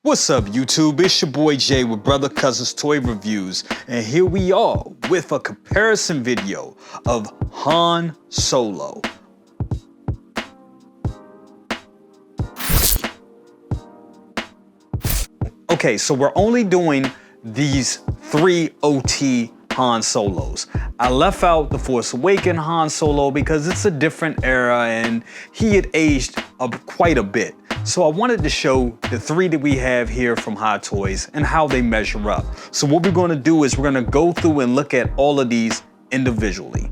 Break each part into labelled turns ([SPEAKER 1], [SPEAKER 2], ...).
[SPEAKER 1] What's up YouTube, it's your boy Jay with Brother Cousins Toy Reviews, and here we are with a comparison video of Han Solo. Okay, so we're only doing these 3 OT Han Solos. I left out the Force Awakens Han Solo because it's a different era and he had aged quite a bit. So I wanted to show the 3 that we have here from Hot Toys and how they measure up. So what we're going to do is we're going to go through and look at all of these individually.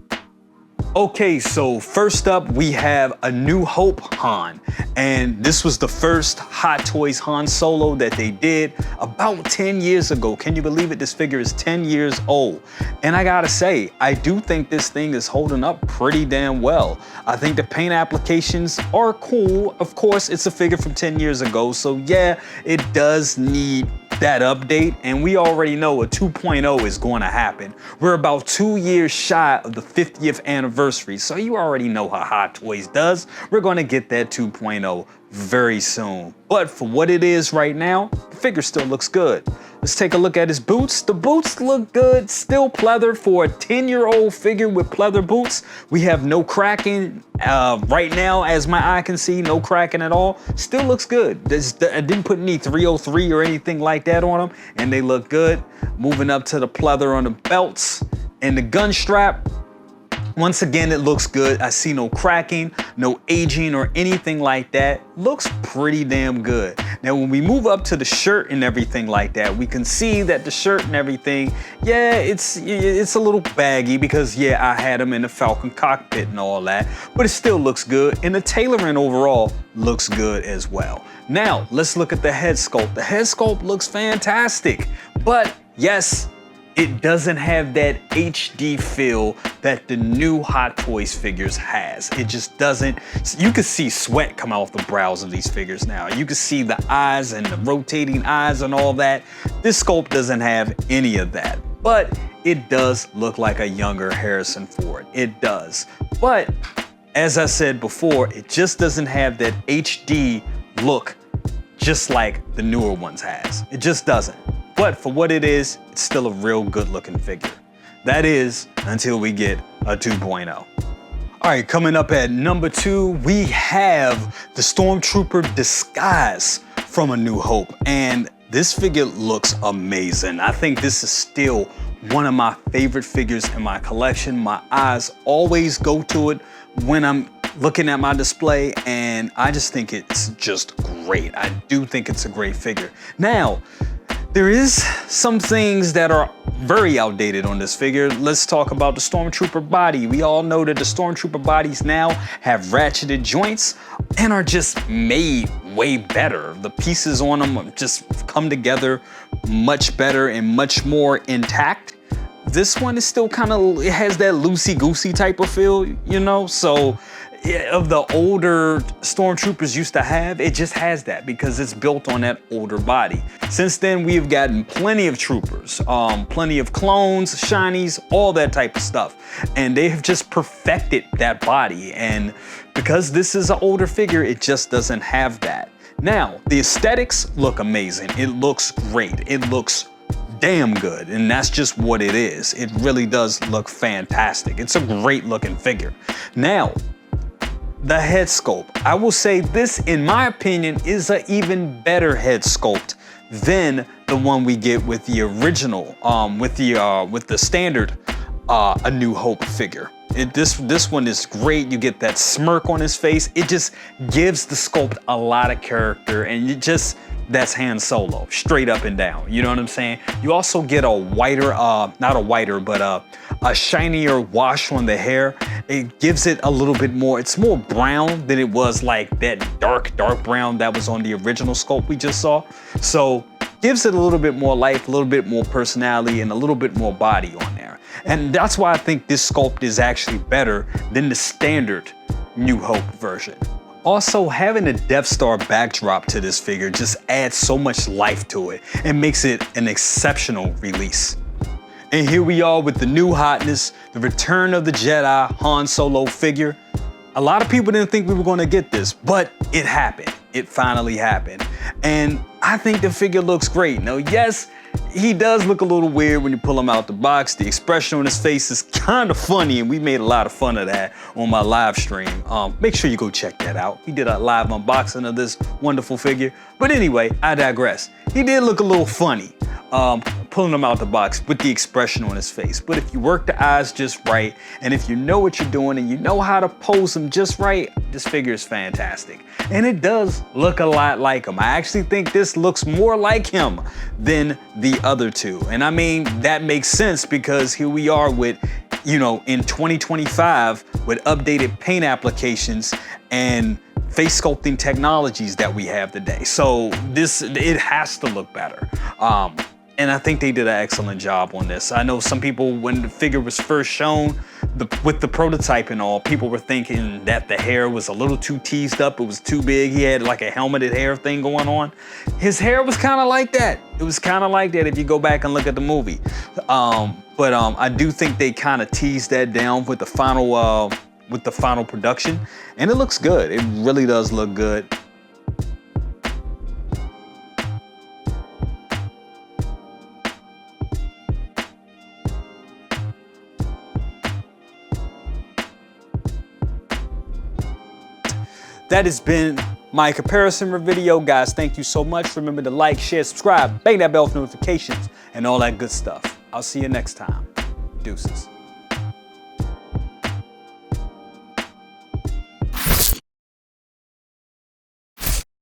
[SPEAKER 1] Okay, so first up we have A New Hope Han, and this was the first Hot Toys Han Solo that they did about 10 years ago. Can you believe it? This figure is 10 years old. And I gotta say, I do think this thing is holding up pretty damn well. I think the paint applications are cool. Of course, it's a figure from 10 years ago, so yeah, it does need that update, and we already know a 2.0 is going to happen. We're about 2 years shy of the 50th anniversary, so you already know how Hot Toys does. We're going to get that 2.0 very soon. But for what it is right now, the figure still looks good. Let's take a look at his boots. The boots look good, still pleather for a 10-year-old figure with pleather boots. We have no cracking right now, as my eye can see, no cracking at all. Still looks good. I didn't put any 303 or anything like that on them, and they look good. Moving up to the pleather on the belts and the gun strap. Once again, it looks good. I see no cracking, no aging or anything like that. Looks pretty damn good. Now, when we move up to the shirt and everything like that, we can see that the shirt and everything, yeah, it's a little baggy because, yeah, I had them in the Falcon cockpit and all that, but it still looks good. And the tailoring overall looks good as well. Now, let's look at the head sculpt. The head sculpt looks fantastic, but yes, it doesn't have that HD feel that the new Hot Toys figures has. It just doesn't. You can see sweat come off the brows of these figures now. You can see the eyes and the rotating eyes and all that. This sculpt doesn't have any of that, but it does look like a younger Harrison Ford. It does. But as I said before, it just doesn't have that HD look just like the newer ones has. It just doesn't. But for what it is, it's still a real good looking figure. That is, until we get a 2.0. All right, coming up at number 2, we have the Stormtrooper disguise from A New Hope. And this figure looks amazing. I think this is still one of my favorite figures in my collection. My eyes always go to it when I'm looking at my display, and I just think it's just great. I do think it's a great figure. Now, there is some things that are very outdated on this figure. Let's talk about the Stormtrooper body. We all know that the Stormtrooper bodies now have ratcheted joints and are just made way better. The pieces on them just come together much better and much more intact. This one is still kind of, it has that loosey-goosey type of feel, you know? So of the older Stormtroopers used to have, it just has that because it's built on that older body. Since then, we've gotten plenty of troopers, plenty of clones, shinies, all that type of stuff. And they have just perfected that body. And because this is an older figure, it just doesn't have that. Now, the aesthetics look amazing. It looks great. It looks damn good, and that's just what it is. It really does look fantastic. It's a great looking figure. Now, the head sculpt. I will say this, in my opinion, is an even better head sculpt than the one we get with the original, with the standard A New Hope figure. This one is great. You get that smirk on his face. It just gives the sculpt a lot of character, and that's Han Solo, straight up and down. You know what I'm saying? You also get a whiter, not a whiter, but a shinier wash on the hair. It gives it a little bit more, it's more brown than it was like that dark brown that was on the original sculpt we just saw. So gives it a little bit more life, a little bit more personality, and a little bit more body on there. And that's why I think this sculpt is actually better than the standard New Hope version. Also, having a Death Star backdrop to this figure just adds so much life to it and makes it an exceptional release. And here we are with the new hotness, the return of the Jedi Han Solo figure. A lot of people didn't think we were going to get this, but it happened. It finally happened. And I think the figure looks great. Now, yes, he does look a little weird when you pull him out the box. The expression on his face is kind of funny, and we made a lot of fun of that on my live stream. Make sure you go check that out. We did a live unboxing of this wonderful figure. But anyway, I digress. He did look a little funny, pulling him out the box with the expression on his face. But if you work the eyes just right, and if you know what you're doing and you know how to pose him just right, this figure is fantastic. And it does look a lot like him. I actually think this looks more like him than the other two. And I mean, that makes sense because here we are with, you know, in 2025 with updated paint applications and face sculpting technologies that we have today. So it has to look better. And I think they did an excellent job on this. I know some people, when the figure was first shown, with the prototype and all, people were thinking that the hair was a little too teased up, it was too big. He had like a helmeted hair thing going on. His hair was kind of like that. It was kind of like that if you go back and look at the movie. But I do think they kind of teased that down with the final production, and it looks good. It really does look good. That has been my comparison video, guys. Thank you so much. Remember to like, share, subscribe, bang that bell for notifications, and all that good stuff. I'll see you next time. Deuces.